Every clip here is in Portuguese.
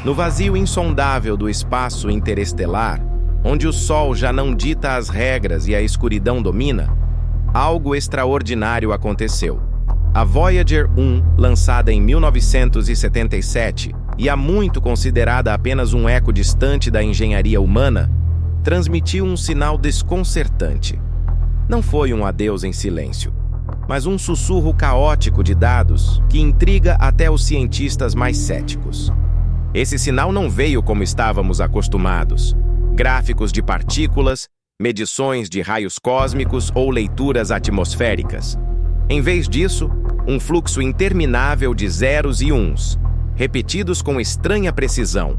No vazio insondável do espaço interestelar, onde o Sol já não dita as regras e a escuridão domina, algo extraordinário aconteceu. A Voyager 1, lançada em 1977 e há muito considerada apenas um eco distante da engenharia humana, transmitiu um sinal desconcertante. Não foi um adeus em silêncio, mas um sussurro caótico de dados que intriga até os cientistas mais céticos. Esse sinal não veio como estávamos acostumados: gráficos de partículas, medições de raios cósmicos ou leituras atmosféricas. Em vez disso, um fluxo interminável de zeros e uns, repetidos com estranha precisão.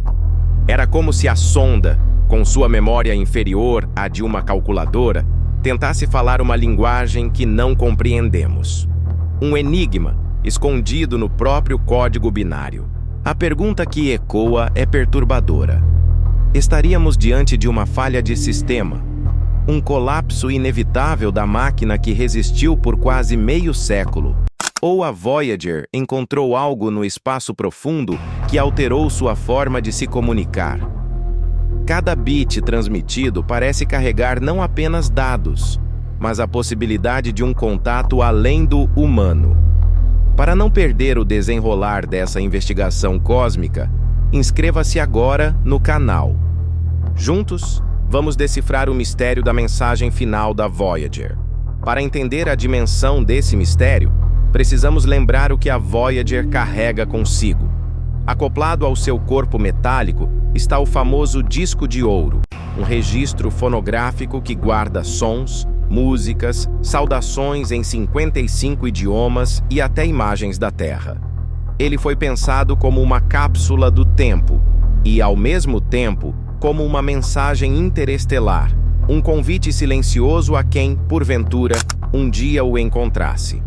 Era como se a sonda, com sua memória inferior à de uma calculadora, tentasse falar uma linguagem que não compreendemos. Um enigma escondido no próprio código binário. A pergunta que ecoa é perturbadora. Estaríamos diante de uma falha de sistema, um colapso inevitável da máquina que resistiu por quase meio século? Ou a Voyager encontrou algo no espaço profundo que alterou sua forma de se comunicar? Cada bit transmitido parece carregar não apenas dados, mas a possibilidade de um contato além do humano. Para não perder o desenrolar dessa investigação cósmica, inscreva-se agora no canal. Juntos, vamos decifrar o mistério da mensagem final da Voyager. Para entender a dimensão desse mistério, precisamos lembrar o que a Voyager carrega consigo. Acoplado ao seu corpo metálico está o famoso disco de ouro, um registro fonográfico que guarda sons, músicas, saudações em 55 idiomas e até imagens da Terra. Ele foi pensado como uma cápsula do tempo e, ao mesmo tempo, como uma mensagem interestelar, um convite silencioso a quem, porventura, um dia o encontrasse.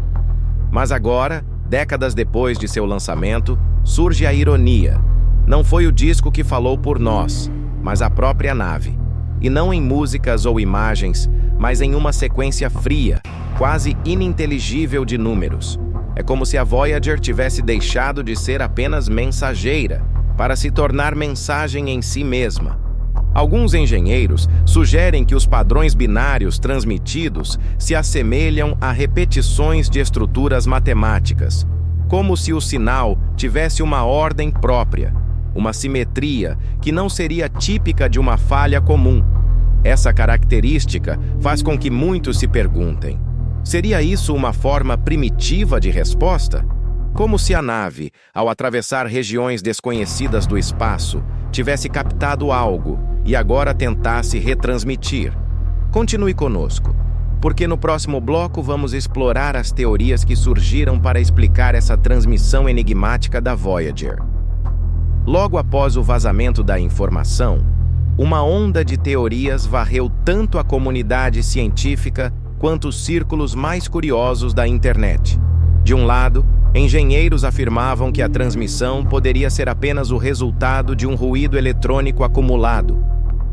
Mas agora, décadas depois de seu lançamento, surge a ironia. Não foi o disco que falou por nós, mas a própria nave. E não em músicas ou imagens, mas em uma sequência fria, quase ininteligível de números. É como se a Voyager tivesse deixado de ser apenas mensageira, para se tornar mensagem em si mesma. Alguns engenheiros sugerem que os padrões binários transmitidos se assemelham a repetições de estruturas matemáticas, como se o sinal tivesse uma ordem própria, uma simetria que não seria típica de uma falha comum. Essa característica faz com que muitos se perguntem: seria isso uma forma primitiva de resposta? Como se a nave, ao atravessar regiões desconhecidas do espaço, tivesse captado algo e agora tentasse retransmitir. Continue conosco, porque no próximo bloco vamos explorar as teorias que surgiram para explicar essa transmissão enigmática da Voyager. Logo após o vazamento da informação, uma onda de teorias varreu tanto a comunidade científica quanto os círculos mais curiosos da internet. De um lado, engenheiros afirmavam que a transmissão poderia ser apenas o resultado de um ruído eletrônico acumulado,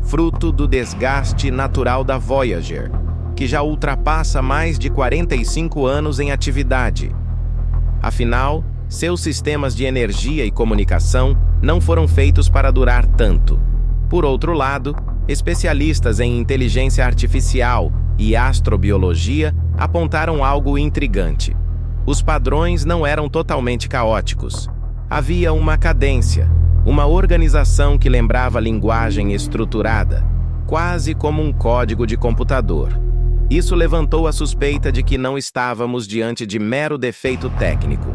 fruto do desgaste natural da Voyager, que já ultrapassa mais de 45 anos em atividade. Afinal, seus sistemas de energia e comunicação não foram feitos para durar tanto. Por outro lado, especialistas em inteligência artificial e astrobiologia apontaram algo intrigante. Os padrões não eram totalmente caóticos. Havia uma cadência, uma organização que lembrava linguagem estruturada, quase como um código de computador. Isso levantou a suspeita de que não estávamos diante de mero defeito técnico.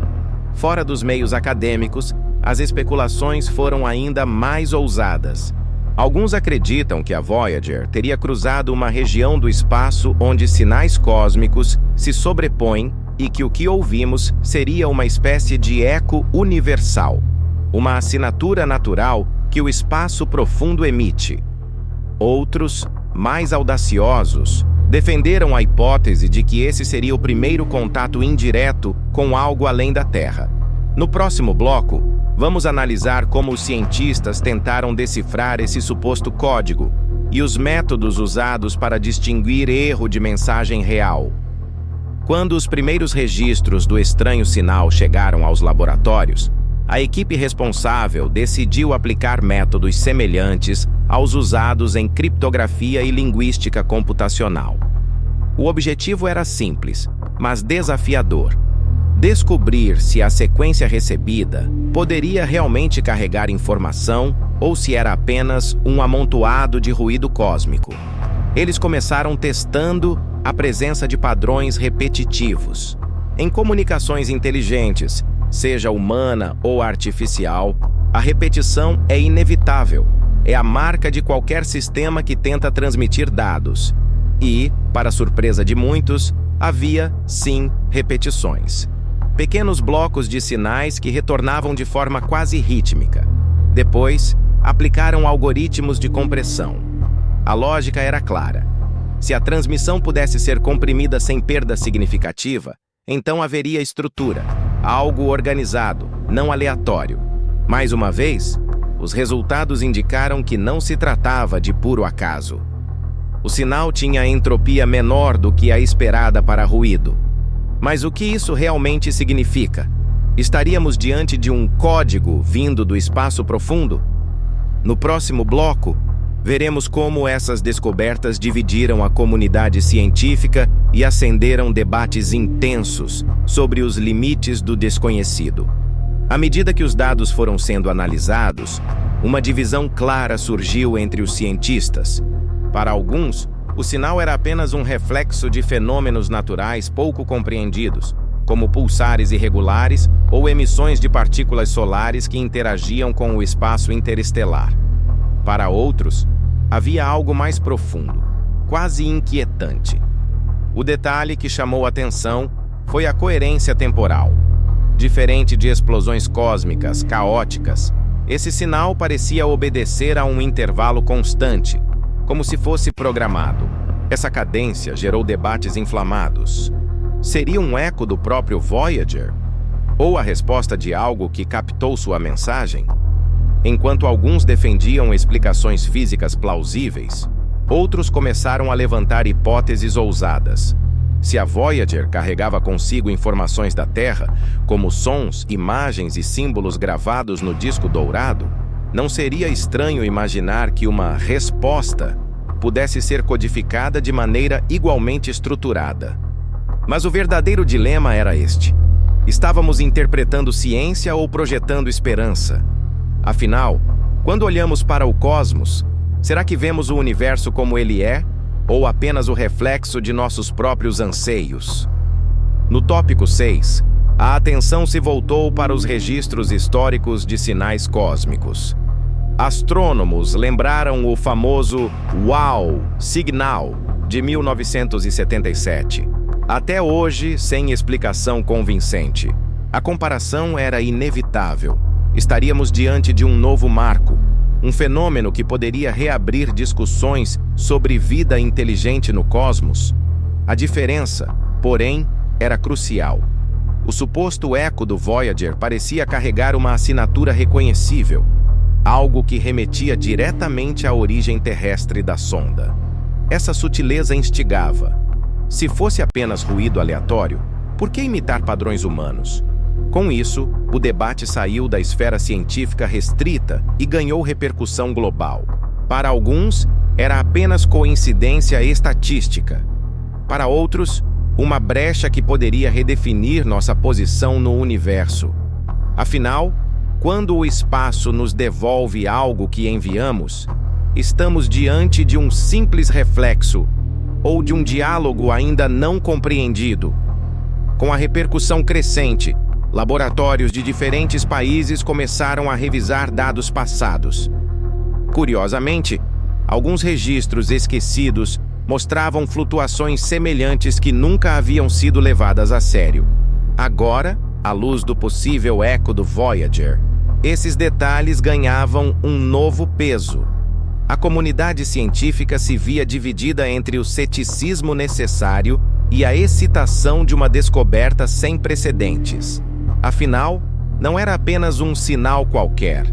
Fora dos meios acadêmicos, as especulações foram ainda mais ousadas. Alguns acreditam que a Voyager teria cruzado uma região do espaço onde sinais cósmicos se sobrepõem e que o que ouvimos seria uma espécie de eco universal, uma assinatura natural que o espaço profundo emite. Outros, mais audaciosos, defenderam a hipótese de que esse seria o primeiro contato indireto com algo além da Terra. No próximo bloco, vamos analisar como os cientistas tentaram decifrar esse suposto código e os métodos usados para distinguir erro de mensagem real. Quando os primeiros registros do estranho sinal chegaram aos laboratórios, a equipe responsável decidiu aplicar métodos semelhantes aos usados em criptografia e linguística computacional. O objetivo era simples, mas desafiador: descobrir se a sequência recebida poderia realmente carregar informação ou se era apenas um amontoado de ruído cósmico. Eles começaram testando a presença de padrões repetitivos. Em comunicações inteligentes, seja humana ou artificial, a repetição é inevitável. É a marca de qualquer sistema que tenta transmitir dados. E, para surpresa de muitos, havia, sim, repetições. Pequenos blocos de sinais que retornavam de forma quase rítmica. Depois, aplicaram algoritmos de compressão. A lógica era clara. Se a transmissão pudesse ser comprimida sem perda significativa, então haveria estrutura, algo organizado, não aleatório. Mais uma vez, os resultados indicaram que não se tratava de puro acaso. O sinal tinha entropia menor do que a esperada para ruído. Mas o que isso realmente significa? Estaríamos diante de um código vindo do espaço profundo? No próximo bloco, veremos como essas descobertas dividiram a comunidade científica e acenderam debates intensos sobre os limites do desconhecido. À medida que os dados foram sendo analisados, uma divisão clara surgiu entre os cientistas. Para alguns, o sinal era apenas um reflexo de fenômenos naturais pouco compreendidos, como pulsares irregulares ou emissões de partículas solares que interagiam com o espaço interestelar. Para outros, havia algo mais profundo, quase inquietante. O detalhe que chamou atenção foi a coerência temporal. Diferente de explosões cósmicas caóticas, esse sinal parecia obedecer a um intervalo constante, como se fosse programado. Essa cadência gerou debates inflamados. Seria um eco do próprio Voyager? Ou a resposta de algo que captou sua mensagem? Enquanto alguns defendiam explicações físicas plausíveis, outros começaram a levantar hipóteses ousadas. Se a Voyager carregava consigo informações da Terra, como sons, imagens e símbolos gravados no disco dourado, não seria estranho imaginar que uma resposta pudesse ser codificada de maneira igualmente estruturada. Mas o verdadeiro dilema era este: estávamos interpretando ciência ou projetando esperança? Afinal, quando olhamos para o cosmos, será que vemos o universo como ele é, ou apenas o reflexo de nossos próprios anseios? No tópico 6, a atenção se voltou para os registros históricos de sinais cósmicos. Astrônomos lembraram o famoso WOW Signal de 1977. Até hoje, sem explicação convincente. A comparação era inevitável. Estaríamos diante de um novo marco, um fenômeno que poderia reabrir discussões sobre vida inteligente no cosmos. A diferença, porém, era crucial. O suposto eco do Voyager parecia carregar uma assinatura reconhecível, algo que remetia diretamente à origem terrestre da sonda. Essa sutileza instigava. Se fosse apenas ruído aleatório, por que imitar padrões humanos? Com isso, o debate saiu da esfera científica restrita e ganhou repercussão global. Para alguns, era apenas coincidência estatística. Para outros, uma brecha que poderia redefinir nossa posição no universo. Afinal, quando o espaço nos devolve algo que enviamos, estamos diante de um simples reflexo ou de um diálogo ainda não compreendido. Com a repercussão crescente, laboratórios de diferentes países começaram a revisar dados passados. Curiosamente, alguns registros esquecidos mostravam flutuações semelhantes que nunca haviam sido levadas a sério. Agora, à luz do possível eco do Voyager, esses detalhes ganhavam um novo peso. A comunidade científica se via dividida entre o ceticismo necessário e a excitação de uma descoberta sem precedentes. Afinal, não era apenas um sinal qualquer.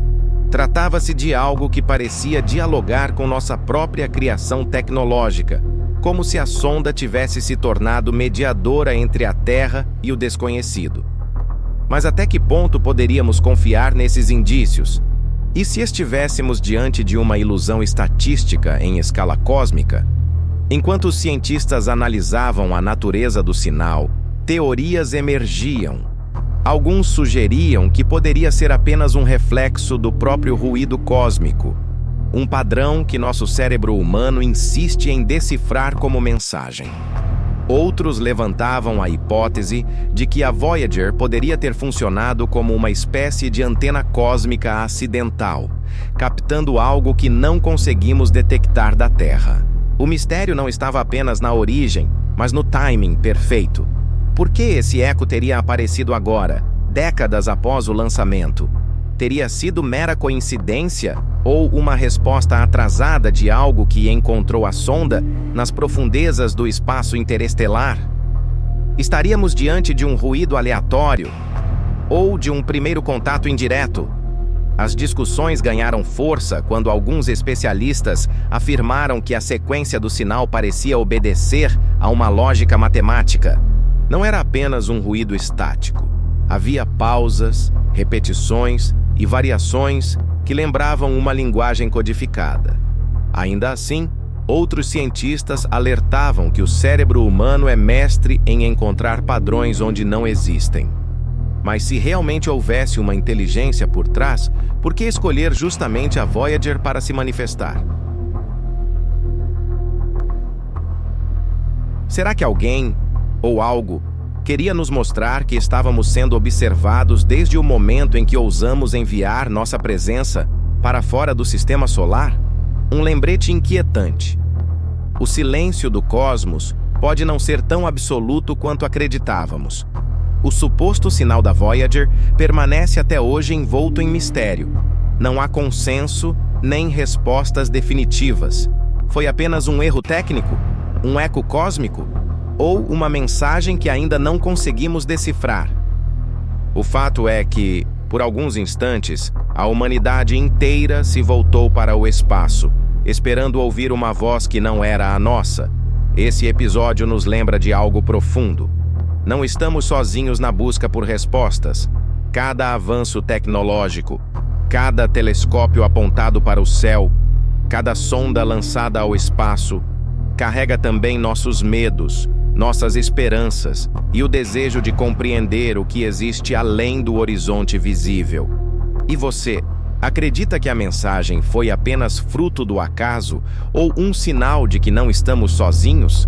Tratava-se de algo que parecia dialogar com nossa própria criação tecnológica, como se a sonda tivesse se tornado mediadora entre a Terra e o desconhecido. Mas até que ponto poderíamos confiar nesses indícios? E se estivéssemos diante de uma ilusão estatística em escala cósmica? Enquanto os cientistas analisavam a natureza do sinal, teorias emergiam. Alguns sugeriam que poderia ser apenas um reflexo do próprio ruído cósmico, um padrão que nosso cérebro humano insiste em decifrar como mensagem. Outros levantavam a hipótese de que a Voyager poderia ter funcionado como uma espécie de antena cósmica acidental, captando algo que não conseguimos detectar da Terra. O mistério não estava apenas na origem, mas no timing perfeito. Por que esse eco teria aparecido agora, décadas após o lançamento? Teria sido mera coincidência ou uma resposta atrasada de algo que encontrou a sonda nas profundezas do espaço interestelar? Estaríamos diante de um ruído aleatório ou de um primeiro contato indireto? As discussões ganharam força quando alguns especialistas afirmaram que a sequência do sinal parecia obedecer a uma lógica matemática. Não era apenas um ruído estático. Havia pausas, repetições e variações que lembravam uma linguagem codificada. Ainda assim, outros cientistas alertavam que o cérebro humano é mestre em encontrar padrões onde não existem. Mas se realmente houvesse uma inteligência por trás, por que escolher justamente a Voyager para se manifestar? Será que alguém, ou algo, queria nos mostrar que estávamos sendo observados desde o momento em que ousamos enviar nossa presença para fora do sistema solar? Um lembrete inquietante. O silêncio do cosmos pode não ser tão absoluto quanto acreditávamos. O suposto sinal da Voyager permanece até hoje envolto em mistério. Não há consenso nem respostas definitivas. Foi apenas um erro técnico? Um eco cósmico? Ou uma mensagem que ainda não conseguimos decifrar? O fato é que, por alguns instantes, a humanidade inteira se voltou para o espaço, esperando ouvir uma voz que não era a nossa. Esse episódio nos lembra de algo profundo. Não estamos sozinhos na busca por respostas. Cada avanço tecnológico, cada telescópio apontado para o céu, cada sonda lançada ao espaço, carrega também nossos medos, nossas esperanças e o desejo de compreender o que existe além do horizonte visível. E você, acredita que a mensagem foi apenas fruto do acaso ou um sinal de que não estamos sozinhos?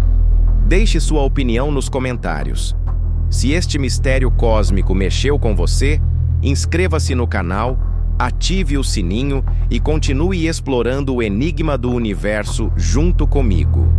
Deixe sua opinião nos comentários. Se este mistério cósmico mexeu com você, inscreva-se no canal, ative o sininho e continue explorando o enigma do universo junto comigo.